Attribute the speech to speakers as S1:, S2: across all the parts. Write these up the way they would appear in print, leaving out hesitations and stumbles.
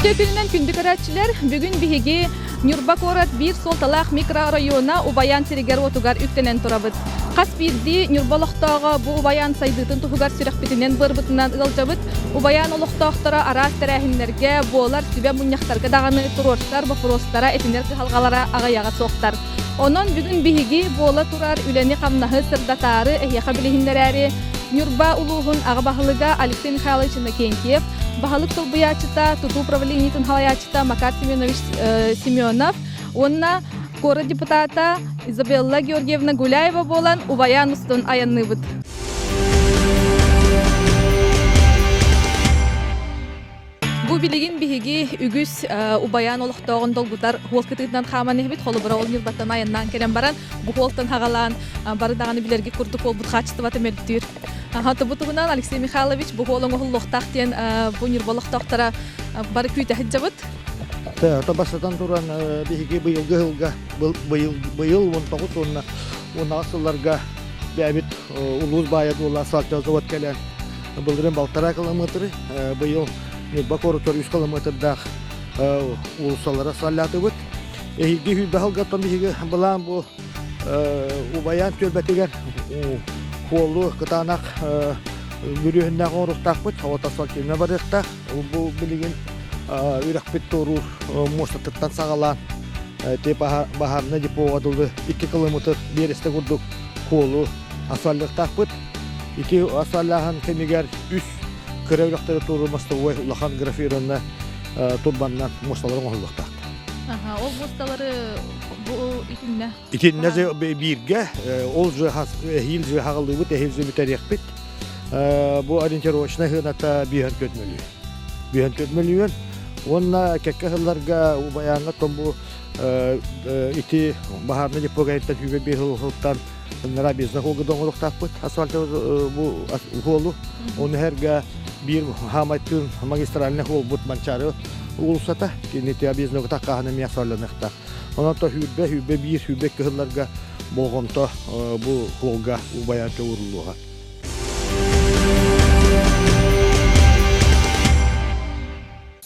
S1: Күтөкүнүнөн күндүк арачылар бүгүн биһиги Нюрбакорат бир сол талах микрорайона Убаян сиригер отугар үктенен турабыт. Кас бирди Нюрбалохтоого бу Убаян сайдытын тухугар сүрөкбитинен бырбытынан ылжабыт. Убаян олохтоохтора арас терәһиннерге болар сүбә муньяхтарга даганы турорстар бафростара этинер кыхалгалара агаяга соктар. Онон бүгүн биһиги бола турар үлени камнаһы сырдатары эхяха билихиннерәри Нюрба улуғын ағабахылыга Алексей Михайлович Накентьев, бахылык тылбыячыта, туту управлениетін халаячыта Макар Семенович Семенов, онна кора депутата Изабелла Георгиевна Гуляева болан Убаян устун аянны быт. Бу билигин биһиги үгүс Убаян олохтоогун долгутар хуолкытыгынан хаман эхбит холубара ол Нюрбаттан аяннан керен баран бу хуолтан хагалан бары даганы билерге курдук ол бутхачтыбаты мөлтүр. Хатыбутугунан Алексей Михайлович бу холоң охуллохтахтен бу Нюрбалохтоохтара бары күйтэ хиджабыт.
S2: Та басатан туран биһиги быйылгы хылга быйыл 19 тонна асылларга бәбит улуз баяд ула асфальт завод келен былдырын балтара километры быйыл Нюрбакорат 100 километрдах улусалара саллаты бут. Эхиги хүлбәһылга тон биһиги булан бу Убаян төлбәтигер Қолу кытанақ бүрүһүннән орухтакпыт, хавата асфальтына барыктак. Бу билигин үрәкпит торур мостаттан сагалан. Те баһарны депо адылды 2 километр бересте курдук қолу асфальттакпыт. 2 асфальтлаган кемигер 3 кырыктары туру мостовой улахан графирына турбаннан мосталарын оһулдуктак.
S1: Ол мосталары бу
S2: итинне бирге ол же хил же хагалды бут эхил же битерекпит. Бу ориентировочный хыната 1 миллион. Онна кеккеларга Убаянга томбу ити баһарны депогайта күбе бирилтан нара бизнес холгодон олуктакпыт. Асфальт бу холу оны herga бир хамайтын магистральный хол бут манчары улсата кинете бизнес такканы мясалланыкта. Онан то хүбе бир хүбе кыһылларга болгонто бу холга Убаян урулуга.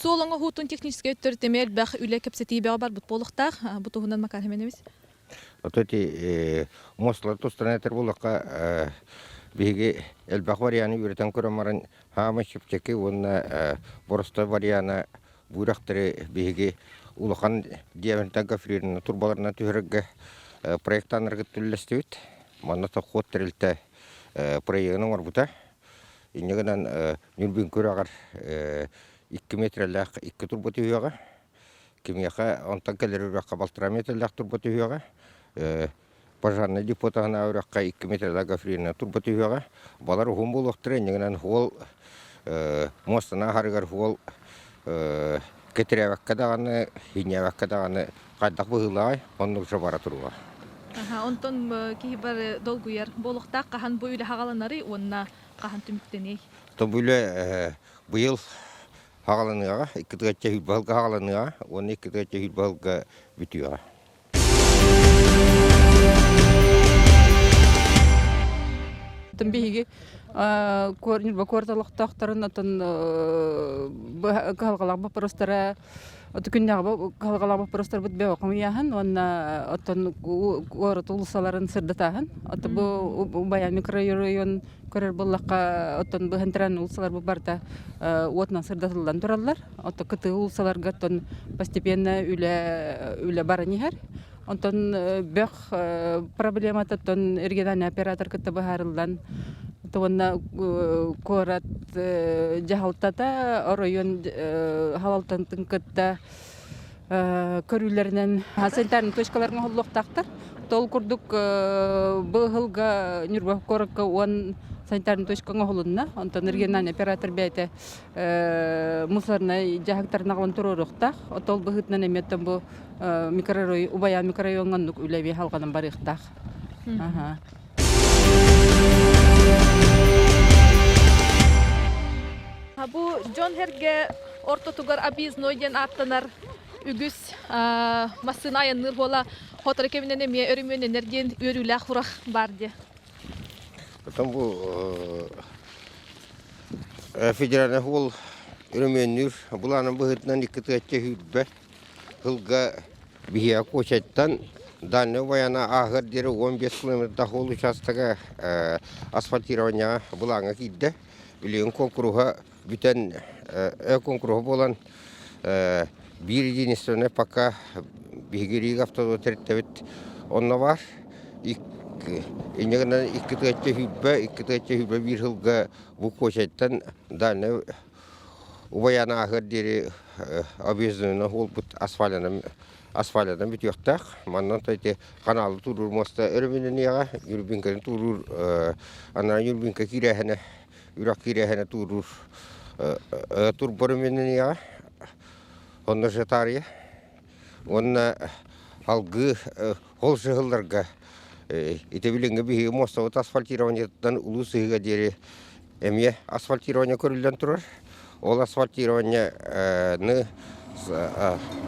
S1: Солоңа хутун технический өттөртемел бах үле кепсетибе бар бут болуктак бутугунан Макар Семенович.
S3: Ототи мослар тустранетер булакка биги элбах варианы үртен көремаран хама чипчеки онна борста варианы бурактыры биги улахан диаментан гафририн турбаларына түргө проекттанырга түллестүт. Маната хоттелте проектының орбута. Инегенен Нюрбин көрагар 2 метрлек 2 турботу юга. Кимияка онтан келерүрө кабалтыра метрлек турботу юга. Пожарный депутатына уракка 2 метрлек гафририн турботу юга. Балар хум болуктыр. Инегенен хол мостана харыгар хол кетеревакка даганы, хиневакка даганы кайдак быгылай, оннук жабара туруга.
S1: Онтон кихибар долгуяр болуктак кахан бөйлө хагаланары онна кахан түмүктеней.
S3: То бүлө быйыл хагаланыга, 2 гача хүлбалга хагаланыга, 12 гача хүлбалга бүтүга.
S4: Тымбиги Нюрбакорталыктактарын атын калгалак бапростара отукүннәгә калгалак бапростар бит бе окумыяһын, онна атын город улусаларын сырдатаһын. Аты бу Убаян микрорайон көрөр буллакка атын быһынтран улусалар бу барда отнан сырдатылдан тураллар. Аты кыты улусаларга атын постепенно үле баранихар. Онтон бек проблема таттан региональный оператор кытты баһарылдан Тонна корат жахалтата район халалтан тынкытта көрүлөрүнөн санитарный точкаларга холлоктактар. Тол курдук быгылга Нюрбакоракка он санитарный точкага холунна. Онтон региональный оператор бейте мусорный жахактарына калган турурукта. Тол быгытнан эметтен бу микрорайон Убаян микрорайонган үлеби халганын барыктак.
S1: Бу Джон Херге ортотугар абизной ден аттанар үгүс масына аянныр бола хотор кеминен эме өрүмөн энерген өрүлах хурах барды.
S3: Потом бу федеральный хол өрөмөннүр буланын быһытынан 2 тыгачча хүрбе хылга бия кочаттан данный баяна агыр дере 15 километр хол участогы асфальтирование булаңа кидде билеген конкурга бүтән конкурга болан bir единственное пока бигериг автодотертебит онна бар инегенен 2 тыгачча хүрбе bir хылга бу кочаттан данный баяна агыр дере объездный хол бут асфальтадан бит яктак маннан тайты каналы турur моста өрөмөнүн яга юрбинкен турur ана юрбинка кирехне үрак кирехне турur тур борөмөнүн яга онда жатария онна алгы хол жыгылдарга итебиленге би моста асфальтированиятан улусыга дере эмне асфальтирование көрүлгөн турар ол асфальтирование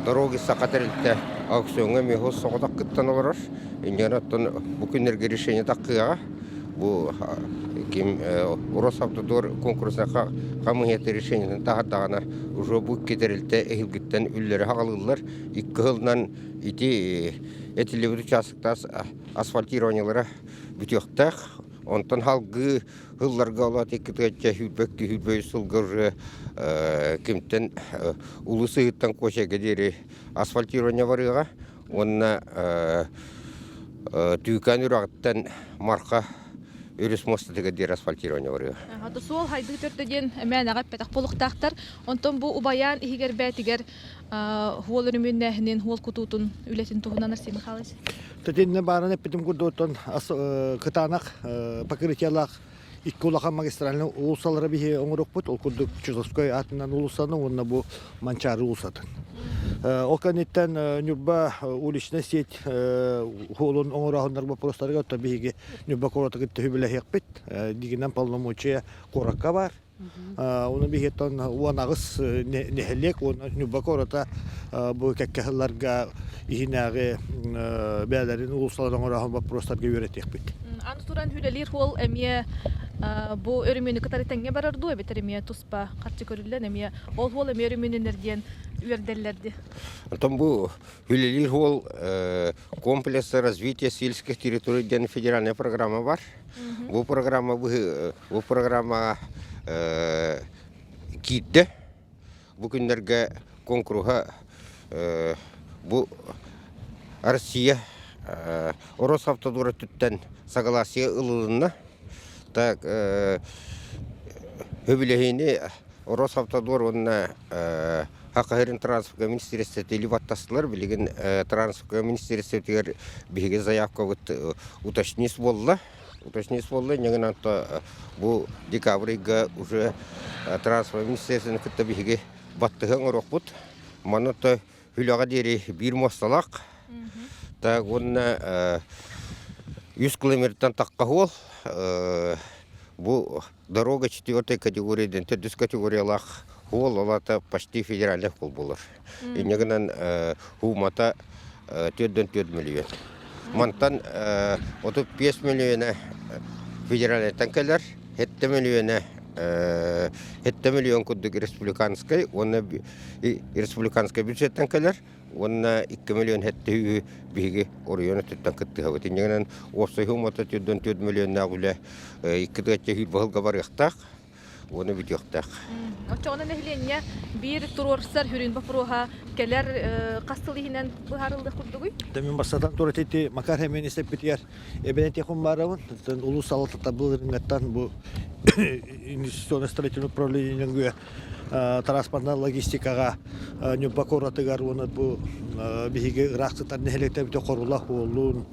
S3: дороги сакатырылта аукционга мехос соғдақ кыттан олар. Инженаттан бүкіндерге решение таққыға. Бұл Росавтодор конкурсына қамығеті решениятын тағадағана уже бұл кетерілті әйілгіттен үллері хағалылар. 2 жылдан әтілі участықтас асфальтированиялары бүтіқтақ. Онтан халгы хылларга олат 2 тыгачча хүрбөй сылга уже кемтен улусыйыттан кошеге дере асфальтирование барыга онна түйкан үрағыттан марқа өрес мостатыга дере асфальтирование барыга.
S1: Аты сол хайды төртөден мен агап петак болуктактар. Онтон бу убаян ихигер бетигер хол өрүмүннәһинен хол кутутун үлетин тугунан арсен халыс.
S2: Тетинне баран эпитим курдотон кытанак покрытиялак иккулаха магистральны улусалары бихи оңорокпут ол курдук Чусовской атынан улусаны онна бу манчары улусатын. Ол канеттен Нюрба уличная сеть холун оңорахындар вопростарга то бихиги Нюрба коротыгы төбүле хекпит дигинен полномочия коракка бар. Оны бихеттон уанагыс нехелек Нюрба корота бу кеккеларга ихинагы бәләрен улусалар оңорахын вопростарга үйрәтекпит.
S1: Аны туран хүлелер хол эмие бу өрүмүнү кытарытаңга барарду бетеремие туспа катчы көрүлгөн эмие ол хол эмие өрүмүнүнерден үрделлерди.
S3: Антон бу хүлелер хол комплекс развития сельских территорий ден федеральная программа бар. Бу программа китте бу күндерге конкурга бу Россия Росавтодор түттен согласие ылылына так хөбілейіне Росавтодор онына Хақайрын транспорт министерстве либаттастылар білеген транспорт министерстве біге заявка уточнис болды. Неген анта бұл декабрыға уже транспорт министерстве күтті біге баттығын ұрық бұд. Манаты хүліға дері бір мосталақ. Так, онна 100 километрдан таққа хол. Бұл дорога 4 категориядан 4 категориялақ хол, олата почти федеральный хол болыр. Инегінен хумата 4 миллион. Мантан 5 миллионы федеральный танкелер, 7 миллион күдік республиканскай, оны республиканскай бюджет танкелер, онна 2 миллион хетті бігі орионы түттен күтті хавы. Тенегінен осы хумата 4 миллион нағылы 2 тыгачча хүл бағылға бар яқтақ, оны бүт яқтақ.
S1: Очоғынан әхлене бір турорсар хүрін бапыруға келер қастылығынан бұғарылды құрдығый?
S2: Мен бастадан тура тетті Макар Хемен істеп бітер әбенет еқын барауын. Улус алатыта бұлырыңғаттан бұл инвестиционный строительный управлениенің транспортна логистикаға Нюрба коратыгар оны бұл бігі рақсытар нәхелектер біте қорула олуын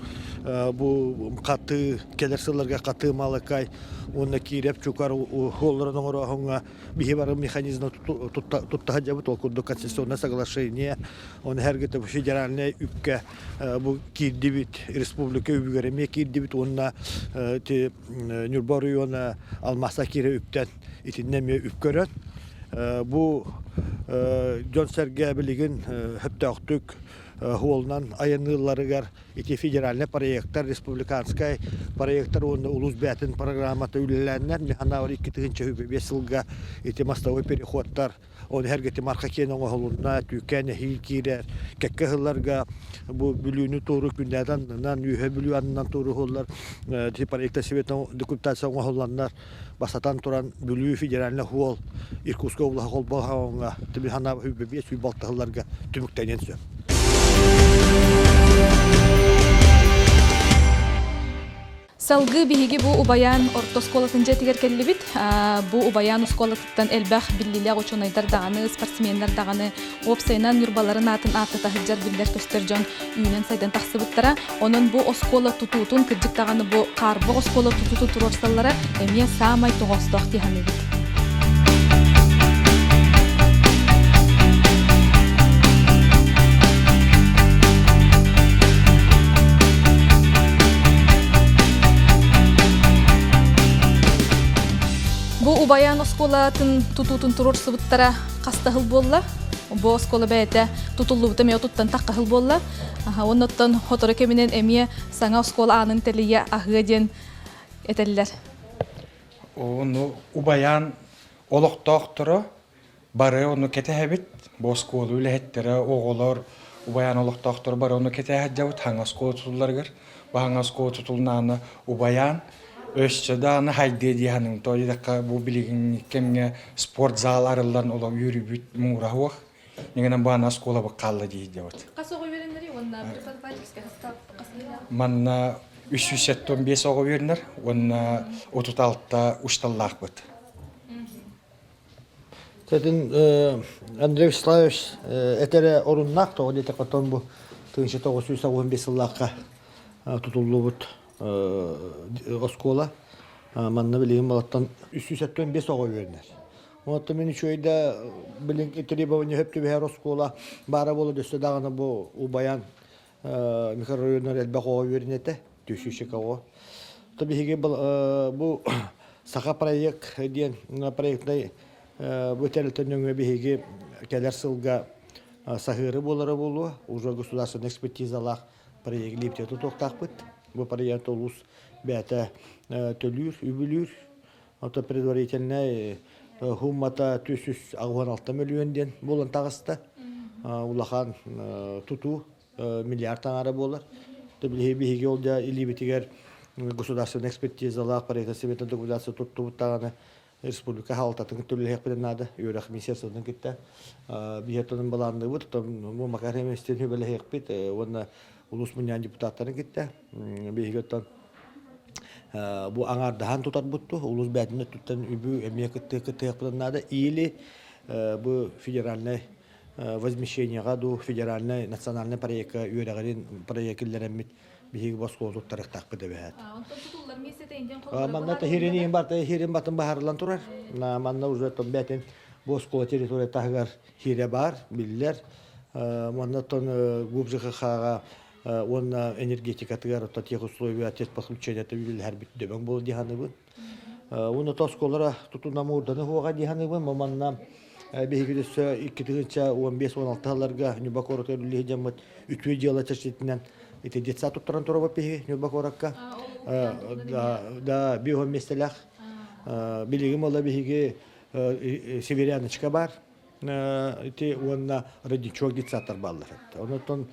S2: бұл қаты келерсілерге қаты малықай оны кейреп чукар оларын оңырағыңа бігі бары механизмі тұттаға жабыт ол күрді конституционное соглашение оны әргеті федеральный үпке бұл кейдебіт республика үбігереме кейдебіт онына Нюрба районы алмаса кейре үптен итіннеме үпкөрін. Bu John Sergey bilgin hepte aktık холнан аяныларыгар ити федеральный проекттар, республиканскай проекттар онны улус бәтин программата үлеләннәр, механавр 2-5 жылга ити мостовой переходтар, он хәргети марка кенен оғылуна, түйкәне хилкирер, кәкке хылларга бу бүлүүнү туру күндәдән, нан үйе бүлүү анынан туру холлар, ити проекта советның документация оғыланнар, басатан туран бүлүү федеральный хол, Иркутска облаһа хол болғанға, механавр 5 балтығыларга түміктәнен сөп.
S1: Салгы биһиги бу убаян ортосколатын жетигер келлибит. Бу убаян осколаттан элбах биллиле очонайдар даганы, спортсменнер даганы, опсайнан юрбаларын атын атата хыджар биллер көстөржөн үйнен сайдан таксыбыттара. Онун бу оскола тутутун кырдык даганы бу карбы оскола тутуту турорсаллара эмие самай тогосток тиханыбыт. Бу убаян осколатын тутутун турорсыбыттара кастахыл болла. Бу оскола бәйте тутуллубыта метоттан таккахыл болла. Оннотон хоторо кеминен эмие саңа оскола анын телие ахыден этеллер.
S5: Onu убаян олоқтоқтыры бары onu кетехебит. Бу оскола үлеһеттері оғолор убаян олоқтоқтыры бары onu кетехеджабыт хаң оскола тутулларгар. Бу хаң оскола тутулнаны убаян Öşçədə haydi diyanın toyda bu bilgin kemge sport zal arıların ola yürübüt muğrahıq. Negen bu ana skola bu qallı deydi ot.
S1: Qasoğu verenleri onda preparativskiy hasta qasıyla.
S5: Manna 375 oğu verenler, ona 36'da uçtallaq bit.
S2: Zaten Andrei Vyacheslaevich etere orunnaq toğu deyte qatan bu 1915 yıllıqqa tutullu bit. Oskola manna bileyim balattan 375 oğu verenler. Ondan men üçöyde bilin tribavını hepti bir oskola bara bolu döste dağını bu ubayan mikrorayonlar elbaq oğu verenete düşüşük oğu. Tabii bu saha proyekt diyen proyektay bu terletönün bir keler sılga sahırı boları bolu. Уже государственный экспертизалах проект липте тоқтақ бит. Bu proyekt olus bäte tölür, übülür. Ata предварительно hummata 316 milyondan bolan tağısta. Ulahan tutu milyar tağara bolar. Tabii bir yolda ilibitiger государственный экспертизалар проекта совета документация tuttu tağana Республика haltatın tölü hekbilenade yörək ministersiyondan gitti. Bir yetonun balandığı bu tutam bu makaremestin hübele hekbit ona ulus münyan deputatları gitti. Bir götten bu anardahan tutar buttu. Ulus bədini tutan übü emniyet kıttı hekbilenade ili bu federalne возмещение году федеральный национальный проекта yörəğinin proyektlərin bir baskı tutaraq taqbid edəbət.
S1: Ondan tutullar mesete inden qolları.
S2: Manna hirin barta hirin batın baharlan turar. Manna uzaton bətin baskı territoriya tağar hire bar biller. Manna ton gubjıqa ona energetika tığar ta тех условия тест подключения тәбил hər бит дөбәң бул диханы бу. Оны тосколара тутуна мурданы хуга диханы бу. Манна бегидесе 2015-16 yıllarga Nübakor tölüli jamat 3 yıla çeşitlen ite детса tuttaran toraba pegi Nübakorakka da bir mesela bilgim ola begi Severyanочка бар ite ona radikal детсатар баллар. Ondan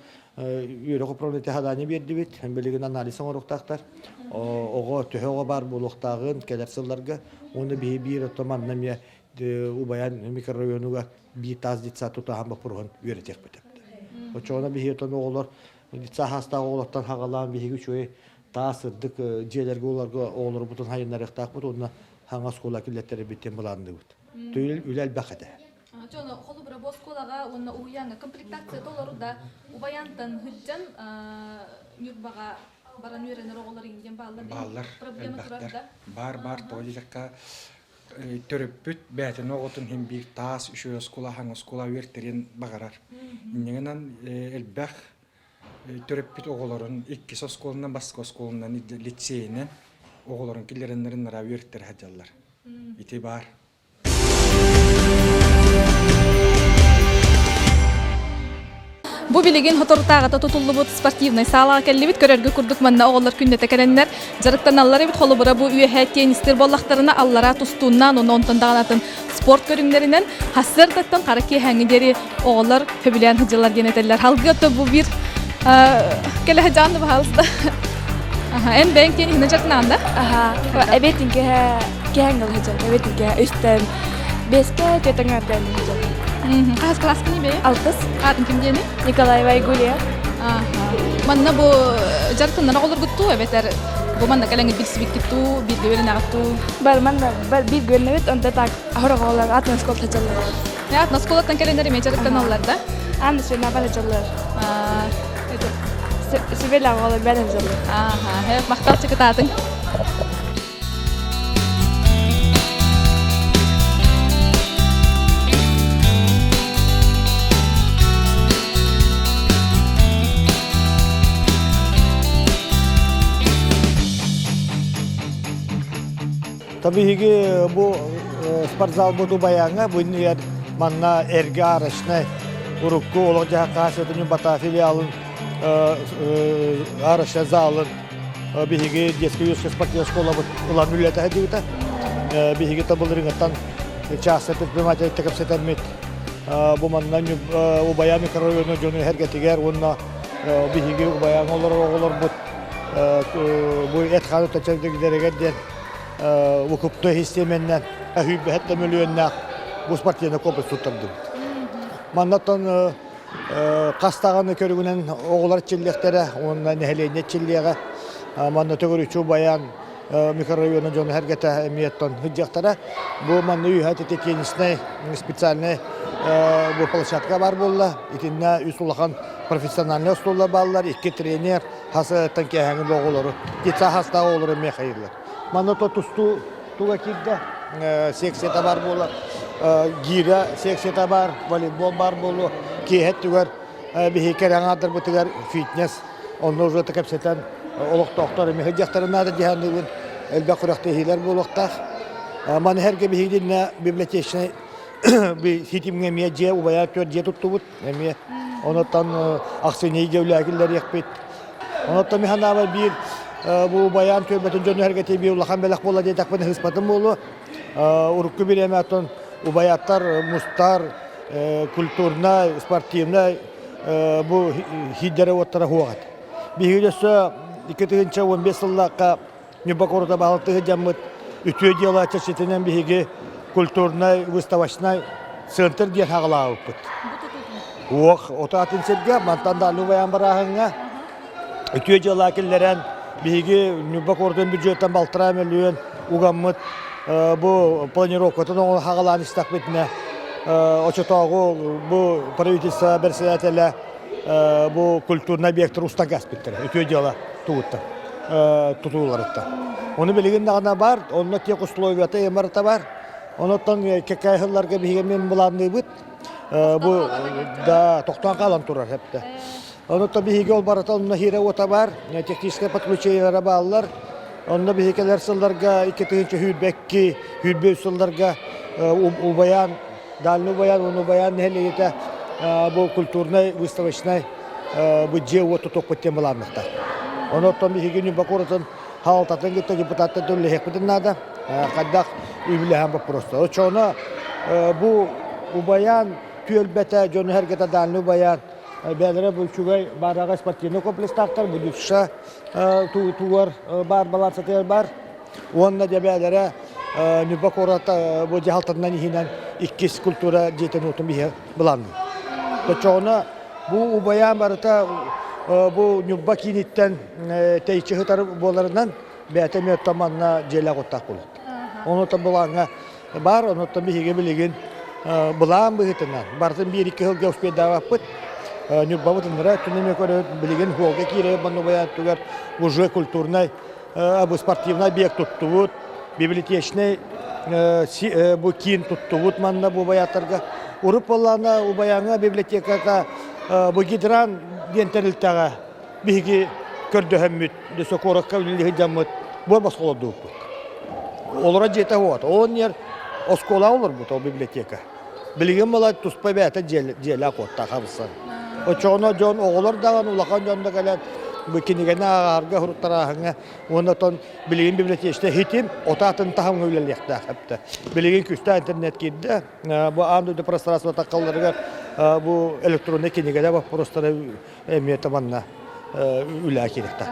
S2: yürek upravlete hadani berdi bit. Bilgin analiz sonuçtaktar. Oğa töhöge bar buluqtağın kedersillarga onu bir tamamlamaya ubayan mikrorayonu bir taz ditsa tutahan bakpurğun üretek bitepti. O çoğuna bir yeton oğullar ditsa hasta oğullardan hağalan bir güçöy tasırdık jelerge oğullarga oğulları butun hayınlar ıqtaq but onunla hanga skola killetleri bitten bulandı but. Töyül ülel bakade.
S1: Çoğuna qolu bura boskolaga onna uyanga komplektatsiya tolları da ubayandan hıccan yurbaga baran öğrenir oğullar ingen bağlar. Problemi turarda.
S5: Bar toyacakka törüppüt bätin oğutun hem bir tas şu skola hang skola verterin bagarar. Ningenen elbaq törüppüt oğulların iki skolundan başka skolundan liseyden oğulların killerenlerin ara verter hajallar. İtibar.
S1: Bu билигин хоторутаагата тутуллубут спортивный сала келлибит көрөргө курдук манна оголор күннете келеннер жарыктаналлар бит холобура бу үйе теннистер боллактарына аллара тустуунан онтон даганатын спорт көрүңдеринен хассырдаттан караки хаңидери оголор хөбүлән хыжылар генетеллер халгыты бу бир келе жанды баалыста en бенкен хина жартнанда
S6: эбетинге кеңгел хыжыл эбетинге үстен беске tetengерден хыжыл
S1: кас класс кини бе
S6: алтыс
S1: атын ким дени
S6: Николай Вайгулия
S1: манна бу жартыннар оголор гутту эбетер бу манна келеңе билсибик китту билге берен агатту
S6: барман бар бир гөннөбүт онда так ахырыголар атын скол хыжылар
S1: атна сколаттан келендер эме жарыктаналлар да
S6: аны сена бар хыжылар Сибелла голы бер хыжылар
S1: хеп мактал чыкытатын
S2: Tabii bu спортзал буду баяңа bu yer manna erge araçna urukku olacağı karşıtını bata filialın araçla zalın bihigi детский юношеская спортивная школа ulan millete hediyete bihigi tabulırıngatan частный предприниматель tekap setemit bu manna u bayağı mikrorayonu jonu hergetiger onunla bihigi u bayağı olur bu etkanı taçırdı giderek Vukuptu hissemenden hübbe hatta milyonlar bu sportiyana komples tutturdu. Manatan kastağını körügünen oğullar çillektere, onunla neheleyne çilliyege, manna tögürüçü bayan mikrorayonu jonu hergete emniyetton hıccaktara. Bu manna üyhati tekenisine spesialne bu plощадка var bolla. İtinne üsulakan profesyonel usullar bağlar, iki trener, hası tankehengin oğulları. Gitsa hasta oğulları mehayırlar. Manata tustu tuga kidde seksiyete var bola gira seksiyete var voleybol var bolu ki het tugar bir hikayeden adır bu tugar fitness onlar da kapseten oluk doktor mi hıcaklarına da cihanlıgın elbe kurakta hiler bolukta man her gibi hidinne bibliotekine bir hitimge miye ubaya tör je tuttubut emiye ondan aksiyoni gevlakiller yakpet ondan mihana var bir bu bayan töbetin jonu hergete bir ulakan belak bola diye takpını hıspatın bolu urukku bir emeton ubayatlar mustar kulturna sportivna bu hidere ottara huat bir hidese 2015 yıllıkta Nübakor'da bağlıktığı camıt ütüye diyorlar çeşitinden bir higi kulturna выставочный центр diye hağla uput ota atın serge mantanda alu bayan barahınga ütüye diyorlar killeren Биги Нюбакордон бюджеттен 6 миллион угаммыт bu планировкатын оң хагалан истак бетне очотогу bu правительство берсетеле bu культурный объект устан гаспиттер өтө дела туутта тутуларытта оны билген дагана бар онно тек условията эмарта бар онотон кекайхыларга бигемен буланды бит bu да токтон калан турар хепте Onu tabii ki yol barata onunla hire ota var. Teknik patlıcıya bağlılar. Onunla bir hikayeler sıllarga, iki tığınca hürbekki, hürbe sıllarga, ubayan, dalını ubayan, onu ubayan neheliyete bu kulturna, выставочный, bu cihe otu tokpatyan bulanmakta. Onu tabii ki günü bakuratan haltatın gitti депутатты dölle hekmetin nada. Kaddak übülehem bu prosta. O çoğuna bu ubayan, tüelbete, jonu hergete dalını ubayan, Belere bu çugay baraga sportivny kompleks taktar bu düşse tuvar bar balar satır bar. Onda da belere Nübakorata bu cihaltından hinen iki kultura jeten otum bir bulan. Çoğuna bu ubayan barata bu Nübakinitten teyçi hıtar bolarından betemiyet tamanna jela kotak bulat. Onu da bulanga bar onu da bir bilgin bulan bu hitinden. Bartın bir iki yıl göspeda vapıt. Нюбавутын нравится, tunne көрөт билген холга кире бану баян тугар уже культурный абу спортивный объект туттубут библиотечный бу кин туттубут манна бу баятарга уруп боллана убаяңа библиотекага бу гидран дентерилтага биги көрдөһөммүт дөсө коракка үлли жаммыт бу басколду олора жете вот он ер оскола олор бу то библиотека билген бола туспа бата жела котта кабысан Очоно жон оголор даган улахан жонда келен bu kinigene ağarga hurtarahına ondan bilgin bibliotekte hitim otağın tahım öyleliyekte hepte. Bilgin küste internet girdi. Bu andu пространство takıllarga bu elektronik kinigene bak prostara emniyete manna ülakirikte.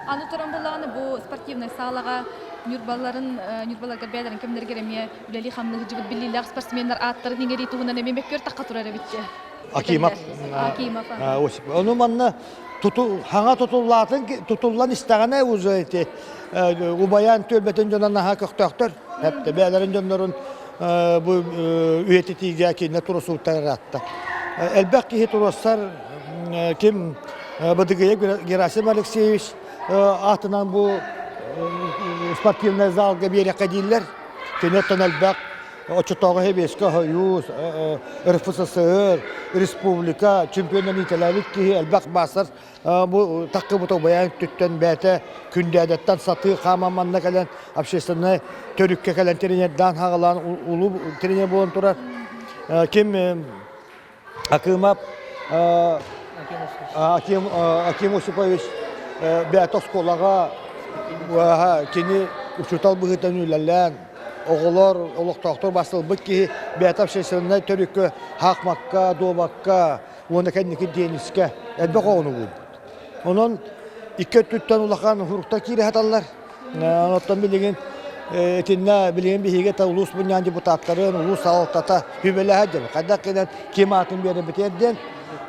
S1: Аны туран буланы бу спортивный салага нюрбаларга бәдәрен кемнәр геремия үләли хамны җибет биллиләр спортсменнар аттыр ниңери тугунан эмемеккер такка турар битте.
S2: Акимов. Осип. Onu manna hanga tutullan istagana uzayte. Ubayan töbeten jonana ha köktör. Hep de bәдәрен jonların bu üyetitiga ki ne turusu taratta. Elbette turuslar kim Бадыгая Герасим Алексеевич атынан bu спортивный залга берекке дейілер. Кенеттен әлбәк Очытағы Хебеске Хаюз, РФССР, Республика, чемпионын ителәлік кейі әлбәк басыр. Бұл таққы бұтау баян түттен бәті күндәдеттен саты қамаманна кәлен общественный төрікке кәлен тренердан хағылан ұлы тренер болын тұрар. Кем Акимов Аким Осипович бәті сколаға кені ұшытал бұғытан үйләлән оғылар, олықтақтар басыл бұд ке бәті общественный төрікке хақмаққа, добаққа, оны кәдінекі деніске әлбәқ оғыны бұд. Onun iki tütten ulaqan hurukta kiri hatallar. Ondan bilgin etinna bilgin bihiga ta ulus bunyan deputatların ulus altata hübele hacım. Kadak keden kimatın beri bitedden.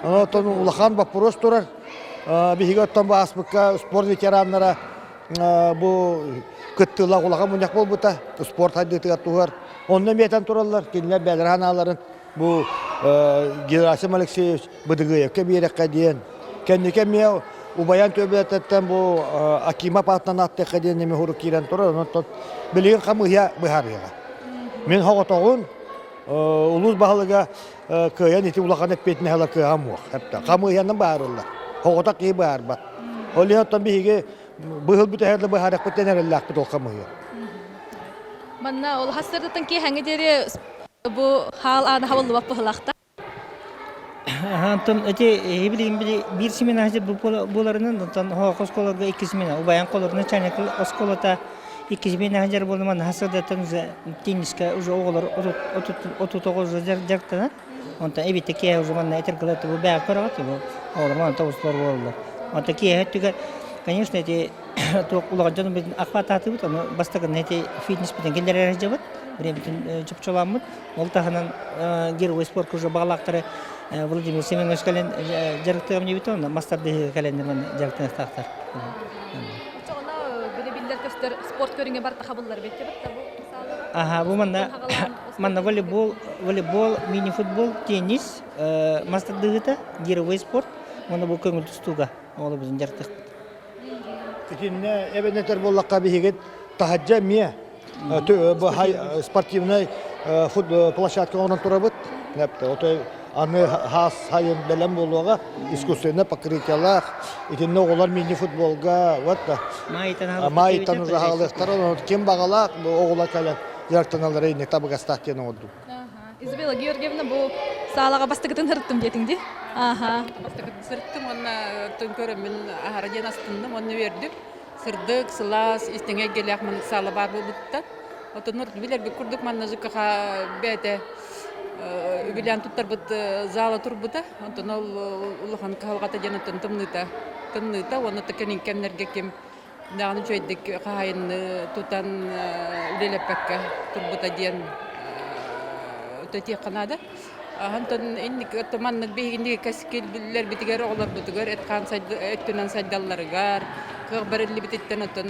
S2: Ondan ulaqan bapuros turar. Bihiga ottan bu asbıkka spor veteranlara bu kıttıla ulaqan bunyak bol buta sport haddetiga tuğar. Ondan beten turarlar. Kinler belirhanaların bu Gerasim Alexeyevich Bıdıgıyevke bir yere diyen. Kendike miye Ubayan töbeletten bu Akimov atından attığı kadar nemi huruk kiren turar. Ondan bilgin kamıya bıharıya. Men hoğutağın uluz bağlıga kıyan iti ulaqan etpetine hala kıyam var. Hepte kamıyanın bağırırlar. Hoğutaq iyi bağır bat. Oliyattan bihige bıhıl büte herle bıharak biten herle akbet o kamıya.
S1: Manna ol hasırdıtan ki hangi deri bu hal anı havalı vapı hılaqta.
S7: Антон эти билим бир семена хәзер буларының антон хакы школаларга 2 семена, убаян колорны чанак осколата 2 семена хәзер булман хасадатан тенниска уже оглар 39 жарктана. Онта эбите ке уже манна этергелет бу бак карат бу. Олар тавыслар булды. Онта ке хәттүгә конечно эти ток улаган бит акпататы бит, аны бастаган эти фитнес битен гендер җабат. Биребитен чыпчаламыт. Ол тагынан герой спорт уже баглактары Владимир Семенович кален жарыктыгам не битон, мастарды календермен жарыктыгы тактар.
S1: Чоғына білебілдер көстер спорт көрінге бар тақабылар бетте бітті бұл мысалы?
S7: Аха, бұл манна волейбол, мини-футбол, теннис, мастардыгыта, гировой спорт, оны бұл көңіл тұстуға, олы біздің жарыктық.
S2: Китинне эбенетер боллаққа бігет тахаджа мия спортивный площадка онан тұрабыт. Аны хас хайын белем болуға искусственный покрытиялар, итинне оғылар мини-футболға, майытан уже ғалықтар, кем бағалақ, оғылар кәлен жарықтаналары ені табыға статияны олду.
S1: Изабелла Георгиевна, бұл салаға бастықытын сұрттым детіңді?
S4: Бастықытын сұрттым, оны түн көрім мен ағараден астындым, оны вердік. Сырдық, сылас, істеңе келек мұны салы бар болдықта. Отын ұрт білер бі күрдік манна жүкіға бәді Үбілян тұттар бұд зала тұр бұда, онтын ол ұлыған қалғата жанатын тымныта, оны тәкенің кәмнерге кем дағаны жойдік қағайын тұтан үлелеппәкке тұр бұда ден өте қанады. Онтын инник өттіманның бейгіндегі кәсікелбілер бітігер оғылар бұдығар, әттінен сайдаларығар, қық бірілі бітеттен өттін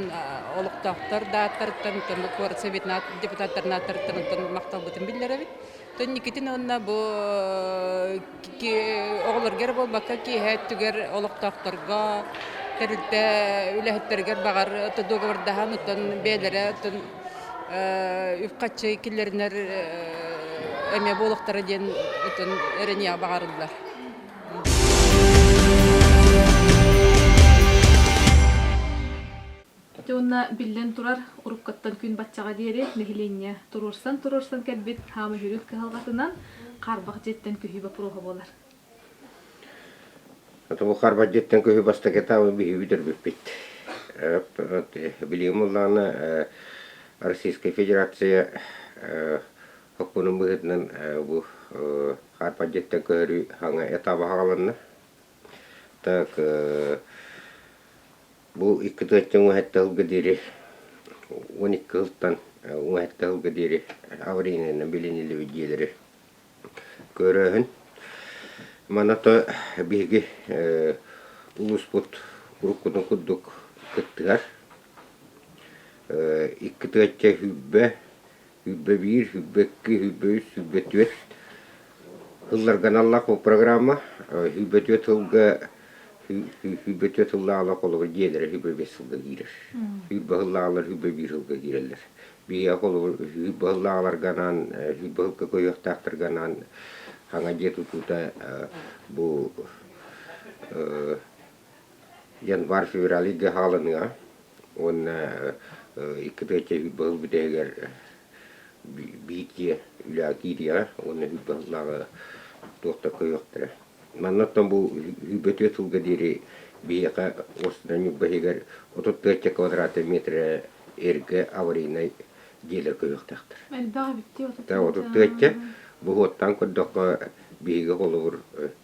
S4: олықтақтар да аттарыттан, қоры совет депутаттарына аттарыттан өттін мақтал бұтын білдер әбет. Тон никитин онна бу оғылар гер болбаққа ки әттігер олықтақтарға, тәрілті үләхеттергер бағар доғырдахан өттін бәлері, өттін үпқатшы келерінер әме болықтары ден өттін әріне бағарылдар.
S1: Тонна биллен турар уруккаттан күн батчаға дейре нехиленне турурсан кәлбет хамы жүрік кәлғатынан қарбақ жеттен күйі бапыруға болар.
S3: Ата бу харбаджеттен көһү баста кетабы биһи бидербиппит. Билимуллана Российская Федерация хоккунун быһытынан бу харбаджеттен көһү хаңа этабы хагаланна. Так бу икки тыттын уһаттал гыдыри 12 жылдан уһаттал гыдыри аварийнен билинили виделери көрөһүн. Манато биги улуспут уруккудун куддук кыттыгар. Икки тыття хүббе бир, хүббе икки, хүббе үч, хүббе төт. Хылларган аллах бу программа хүббе төт хылла аллах олугу жедері хүббе бес хылга кирер. Хүббе хыллаалар хүббе бир хылга кирерлер. Бия олугу хүббе хыллаалар ганан, хүббе хылга көйөктактыр ганан хаңа жетутута бу январь-февраль иге халыныга он иккетече хүббе битегер битие үлакирия он хүббе хыллага тохта көйөктөр. Маннаттан бу хүббе төтүлгө дири бияка остан юббегер 34 квадрат метр эрге аварийный желер көйөктактыр. Та 34 бу оттан көддөккө биге холовур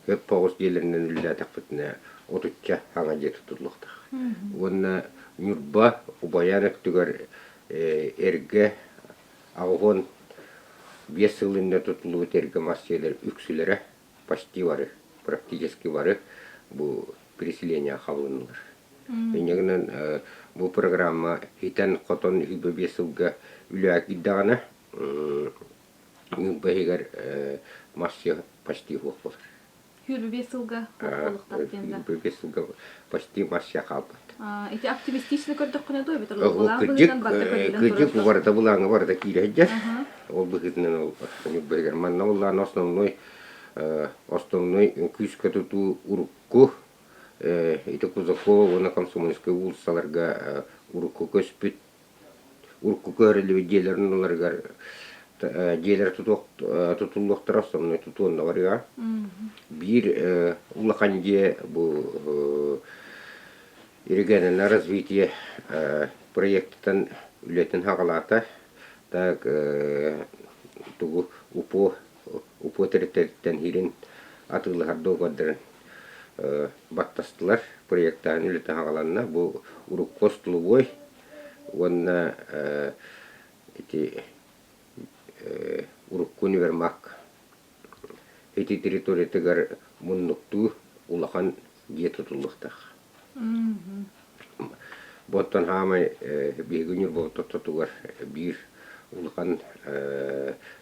S3: көп погус желеринен үллә тапытына отучча хаңа жетутулуктар. Онна нюрба убаянак түгөр эрге агон 5 жылында тутулуу терге массалар үксүлөрө почти бары, практически бары бу переселение халынылар. Энегенен бу программа хитен котон хүббе 5 жылга үләк иддагана бегер масса почти хокпор.
S1: Хүрбе 5 жылга хокколуктар дегенде.
S3: Хүрбе 5 жылга почти масса калпат.
S1: Эти оптимистичный көрдөккүнө дой бетер.
S3: Кыжык барда булаңы барда кирежер. Ол быгытнын ол бегер манна уллан основной күскө тутуу урукку ите кузако она комсомольская улсаларга урукку көспүт урукку көрүлү желерин оларга желер тутулуктар основной тутуунда барга бир улаканже бу региональное развитие проекттан үлетин хагалата так тугу упо территорияттан хирин атылыгар догоддер баттастылар проекттан үлетин хагаланна бу урук костулубой онна эти урукку универмак эти территориятыгар муннуктуу улахан жетутулуктах. Боттан хамай бегүнүр боттотугар бир улахан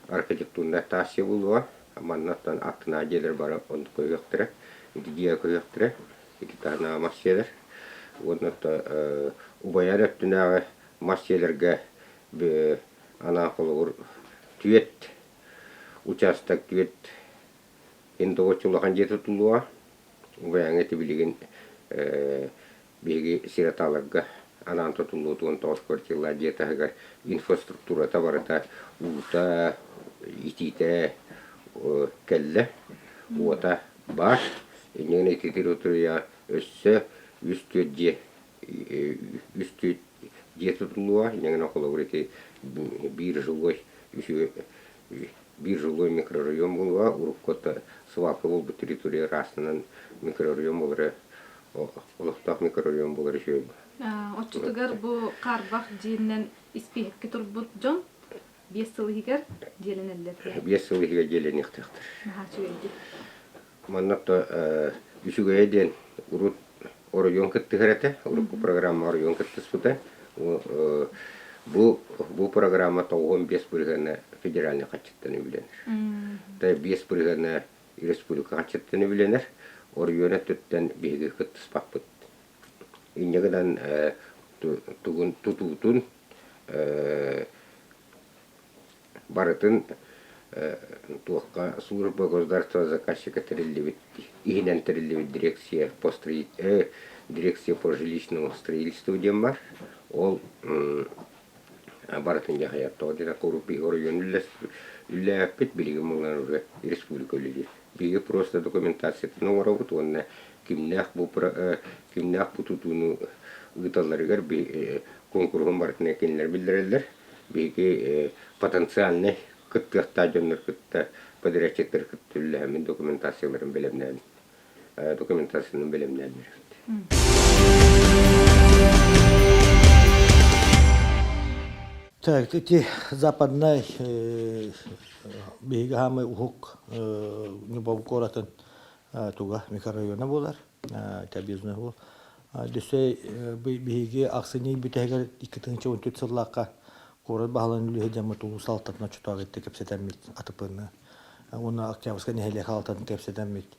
S3: архитектурна тасия булуа аманнаттан атына желер бара он көйөктөрө идия көйөктөрө икитана массалар оннотта убаяраттынагы массаларга ана холур түет участок түет энди очулахан жетутулуа убаяңа тибилеген беги сираталарга анан тотулуутун тоскортилла жетагар инфраструктура табарата ута итите келле ута баш эне территория өссө үстү жетутулуа эне колобрети бир жилой микрорайон болуа уруккота свалка болбу территория расынан микрорайон болары олуктак микрорайон болары шөй.
S1: Отчутугар бу карбак жиинен испехке турбут жон 5 жылгар желенелер.
S3: 5 жылгар желенектер. Маннатта үсүгөйден урут оройон кыттыгырата, урукку программа оройон кыттыспыта. Бу программа 15 биргene федеральный качеттен биленер. Та 5 биргene республика качеттен биленер. Оройона төттен биги кыттыспакпыт. Иннегеден тугун тутутун барытын туакка служба государственного заказчика терилибит ихинен терилибит дирекция по жилищному строительству демар ол барытын жахаятта одина корупи оройон үлләппит билигим улан уже республика үлледи биги просто документация новоробот онна kimnах bu tutunu gıtalarıgar bir konkursun barıtına kinler bildirirler. Bir potansiyelini kıttıqta jönler kıtta padireçetler kıttülle hemin dokumentasyonların bilemnen dokumentasyonun bilemnen
S2: Так, эти западной бегамы ухук небовкоратын туга микрорайона болар. Табизный бул. Дөсей беге аксыни бүтегер 2014 сыллакка корот баалан үле жамы тулу салтатна чутак этте кепсетемит атыпыны. Оны Октябрьская нехеле халтатын кепсетемит.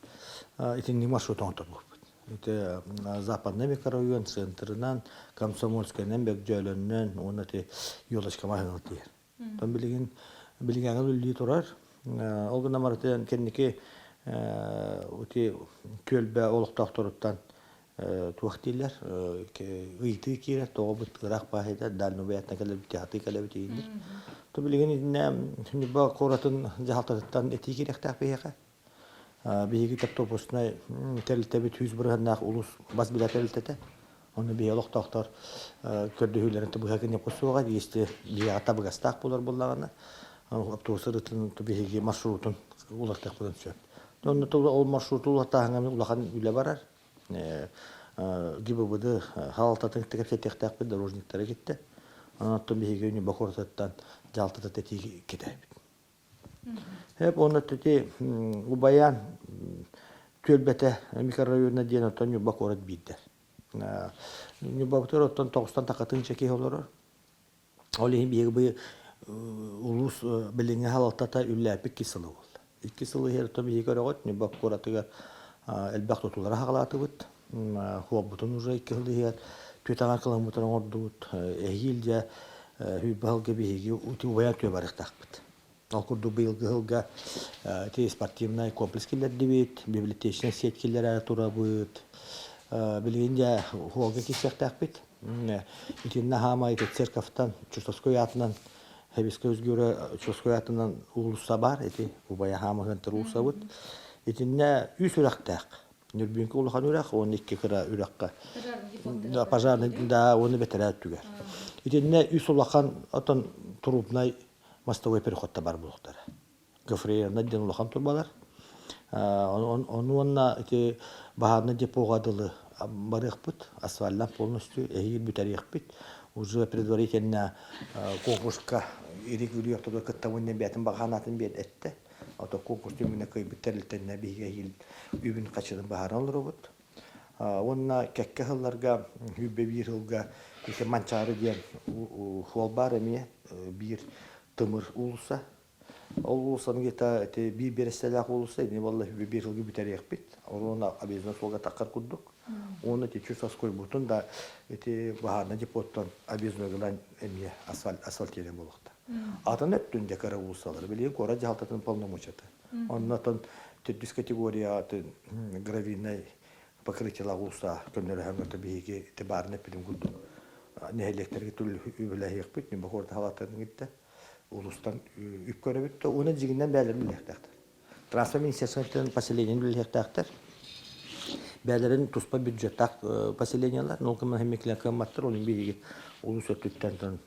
S2: Итин маршрут онтор бул. Это западный микрорайон центрынан Комсомольскайнан бек жөлөннөн оны те юлашка маханал тиер. Тон билген үлли турар. Ол гына мартен кенники ути көлбө олуктактороттан туактилер ыйты кире тобут гырак бахайда данну баятна келе битати келе битиндир. То билген инне ба коратын жалтаттан эти киректак бияка. Биһиги топосной телтебит 100 бырганнак улус бас билет телтете. Оны биолог доктор көрдөһүлөрүн тубуга не посуга дисте бия табыгастак болор боллагана. Автобустарын биһиги маршрутун улартак болон сөп. Онны тола ол маршрут улатаган улаган үле барар. ГИБД халтатын текептектак бит дорожниктер кетти. Анаттан биһиги үне бакортаттан жалтата тети кетебит. Hep onu tüti ubayan tölbete mikrorayonuna diyen otan yubak orat bidder. Yubaklar otan toğustan takatın çeki olur. Olihim bir ulus bilinge halaltata üllapik kisılı oldu. İki sılı her tabi hikar orat yubak oratıga elbaq tutulara haqalatı bud. Huabutun uca iki sılı her tüytanar kılamutun ordu bud. Ehilce hübbal gibi higi uti ubayan tüybarık tak bud. Алкурду быйылга те спортивный комплекс киллер дебит, библиотечный сеть киллер тура будет. Билинде хуога кисектак бит. Итинна хама ит церковтан Чувствовской атынан Хебиске өзгөрө Чувствовской атынан улуса бар, эти убая хама гантыр улуса бут. Итинне үс урактак. Нурбинке улахан урак, он икки кыра уракка. Да пожарный да оны бетерәт түгәр. Итинне үс улахан атын трубнай мостовой переходта бар булуктар. Гофреерна ден улахан турбалар. Онуанна эти баһарны депога дылы барыхпыт, асфальтдан полностью эйил бүтәрихпит. Уже предварительно конкурска ирегулиер тодор кыттавынне бәтин баганатын бет этте. Ото конкурс төмүнө кый битерилтенне биге ил үбүн качырын баһаран робот. Онна кекке хылларга хүббе бир хылга ите манчары ден холбар эме бир тымыр улуса. Ол улусан гета эти би берестелак улуса, не валлахи бир жылгы бүтәрек бит. Орона обязательно солга таккар куддук. Оны те чувствовской бутун да эти баһарна депоттан обязательно гылан эме асфальтелен болукта. Атын өттүн декара улусалар билген кора жалтатын полномочията. Оннан төдүс категория гравийный покрытие улуса көннөр хаңгыты биге те барны пилим куддук. Не электрге түл үбөләһек бит, не бахорда халатын гитте. Улустан үп көрөбүт, оны жигинден бәлерин билектактар. Трансфер министерствотан поселениен билектактар. Бәлерин туспа бюджеттак поселениялар, 0,2 кматтар, onun биги улус өттүттен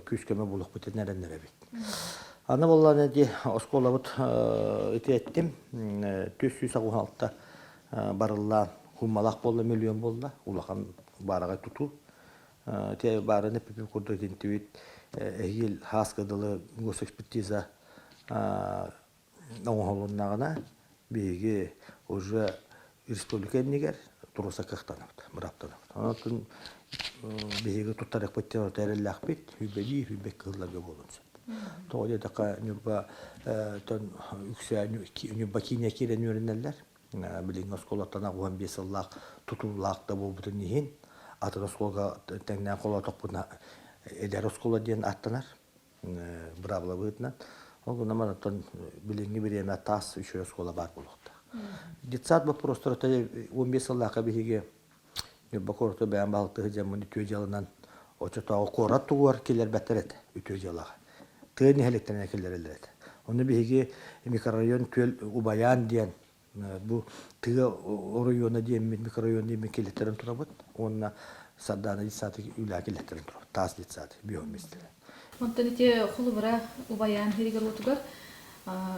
S2: күскөмө булук битенеренер бит. Аны болланы ди осколабыт этеттим, 456 барылла хумалак болду, миллион болду, улахан барага туту. Те барыны пипи курду идентивит ел хаскадылы госэкспертиза оңолуннагына биги уже республика нигер туруса кахтанапты, мыраптанапты. Анатын биги туттарык беттер тереллак бит, хүббек кылларга болунса. Тооле така нюба тон үксә нюба кине кирен үренеллер. Билин осколаттан 15 ыллак тутуллак да болбутун нихин. Атыры сколга тәңнән кола топуна эдер скола ден аттанар. Бравла бытнан. Ол гынамардан билинге биреме тас үчө скола бар болукта. Детсад бу просто 15 ыллакка биге бакорто бәм балты жамын төҗалынан очото корат тугар келер бәтерет төҗалага. Тыны хелектен келер элет. Оны биге микрорайон төл убаян ден Бу тыга района деймин, микрорайон деймин келеттерин турабыт. Онна садданы дисаты үлә келеттерин турабыт. Тас дисаты биоместер.
S1: Онтон ите хулубара убаян хиригер отугар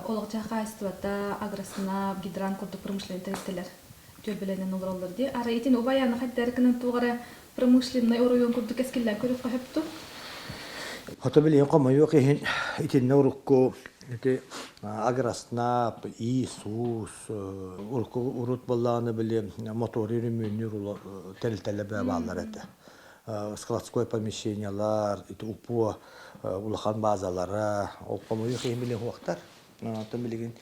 S1: олгча кайстыбата агросына гидран курдук промышленный территориялар төлбеленен олороллар ди. Ара итин убаяны хаддаркынан тугара промышленный район курдук эскиллер көрүп кайыпту.
S2: Хото билен комой окейин итин норукко ите агросына Иисус урут болланы биле мотор үрүмүнүр территориялар баалар эте. Складское помещениялар, ити упо улахан базалары, ол комой окейин билен хуактар. Тем билген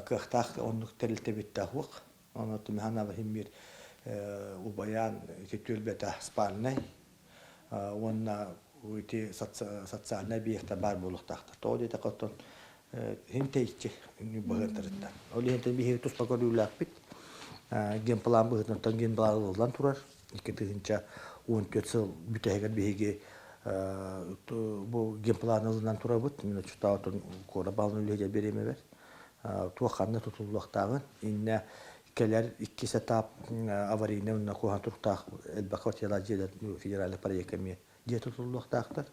S2: кахтах онлук терилтебитта хуак. Она тем хана бахимир убаян кетүлбета спальный. Онна уйти социальный объекта бар булуктахта. То дете коттон хинтейчи не багатырда. Оли хинте бихи тус пакорулак бит. Гемплан быгытын танген балалан турар. Икетинча 14 жыл бүтегер бихиге бу гемпланынан турабыт. Мен чутаутун кора балны үлеге береме бер. Туаканны тутулуктагы инне келер 2 этап аварийный на кохан туртак элбакот яла жедет федеральный проектами де тутулуктактар.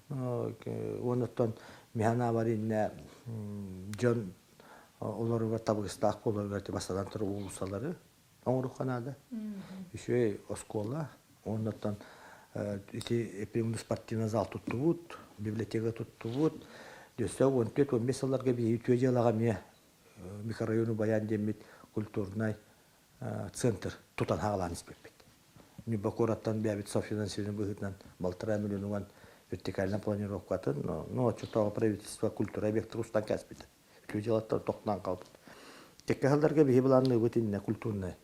S2: Онотон механа аварийный жон олорга табыстак болорга басадан тур улусалары оңруханада. Еще оскола онотон эти эпимдус спортивный зал туттубут, библиотека туттубут. Десе 14-15 жылларга бии төҗелага ме микрорайону баян демит культурный центр тутан хагалан испепет. Нибакораттан бәбит софинансирование быгытнан 1,5 миллионган вертикальная планировка но чутого правительства культура объекты устан каспит. Төҗелаттан токтан калды. Текке халдарга бии буланны бутинне культурный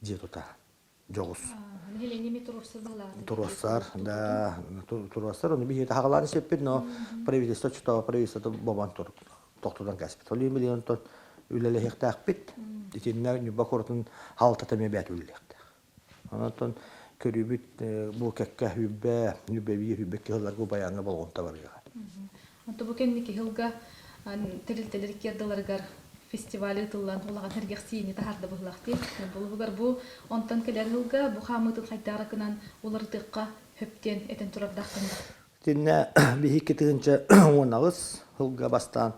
S2: жетута. Жогус. Туруссар, да, туруссар, он бихит хагалан испепет, но правительство чутого правительство бобан тур токтодан каспит. Oli миллион тон үлеле хектар бит. Итинне Нибакоратын халтата мебет үллекте. Анатон көрүбүт бу кекке хүббе, нүбеби хүббекке халарга баяны болгон табарга.
S1: Онто бу кенники хылга терилтелер кердаларгар фестиваль тыллан улаган тергексини тахарда булакты. Булугар бу онтон келер хылга бу хамытын кайтаракынан улардыкка хөптен этен турардактан.
S2: Тинне бихикетинче онагыз хылга бастан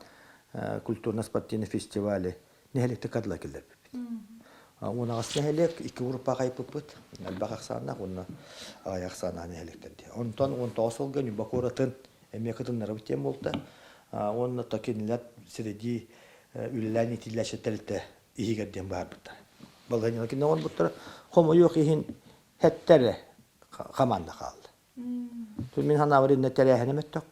S2: культурно-спортивный фестивале нехелекте кадла келер. Онагыз нехелек 2 группа кайпыпыт. Албаксана онна аяксана нехелектерди. Онтон 19 жылга Нибакоратын эмекетин нарабытем болду. Онна такинлер среди үлләни тилләше телте игерден барбыта. Балганы кине он буттар хомо yok иһин хәттере команда калды. Мен хана аварийне терәһенә меттек.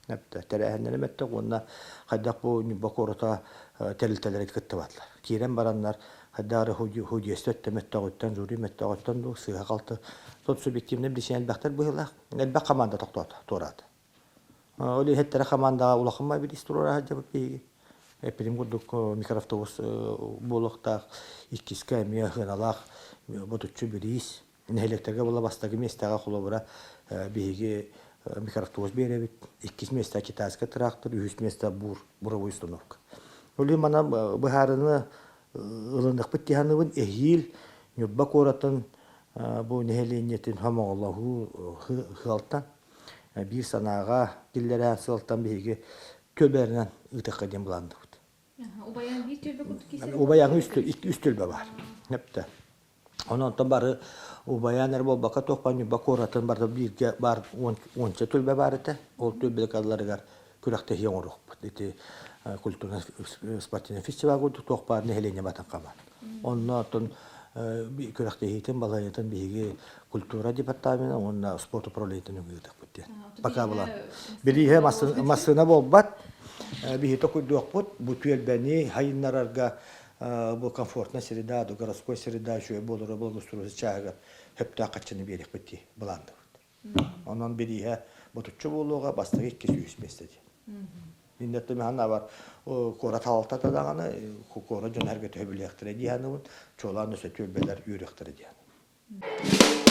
S2: Нәптә терәһенә меттек. Онна хадак бу Нибакората телтеләр иткәтте батлар. Кирен бараннар хадары худи өстәтте меттегәттән зури меттегәттән ду сыга калды. Тот субъективне билешен бактар буйла. Нәбә команда токтот турат. Оли хәттере команда улахма бит история җабып биге. Эпидем гудук микроавтобус болохтак иккискә механалак ботучу бирис нехелектерге була бастагы местага холобра биге микроавтобус беребит 2 места китайская трактор 3 места буровой установка. Оли мана бахарыны ылындык биттиханыбын эхил Нибакоратын бу нехеленетин хамаллаху халтан бир санага диллерен сылтан биге төбернен ытыккаден буланды.
S1: Убаян бир төлбө курдук кисе.
S2: Убаян үстөлбө бар. Непте. Онон бары убаянер болбака токпан Нибакоратын бар бирге бар 10 төлбө бар эте. Ол төлбө калларыгар күрәкте яңорок. Эти культурный спортивный фестиваль гуд токпар нехелене батан кама. Оннотон күрәкте хитен балаятын биге культура департаменты, онна спорт управлениесинин үгүтөк бутте. Пока була. Билиге масына болбат. Бихи такой доход, бутуэль бени, хайнарарга, бу комфортная среда, до городской среда, еще и более благоустроиться чага, хепта качаны берег пути, баланды. Онан бериге, бутучу болуга, бастыгы кесюс местеди. Иннетте механа бар, кора талта даганы, кора жон әрге төбелектер дияны, чолан өсө төбелер үйректер дияны.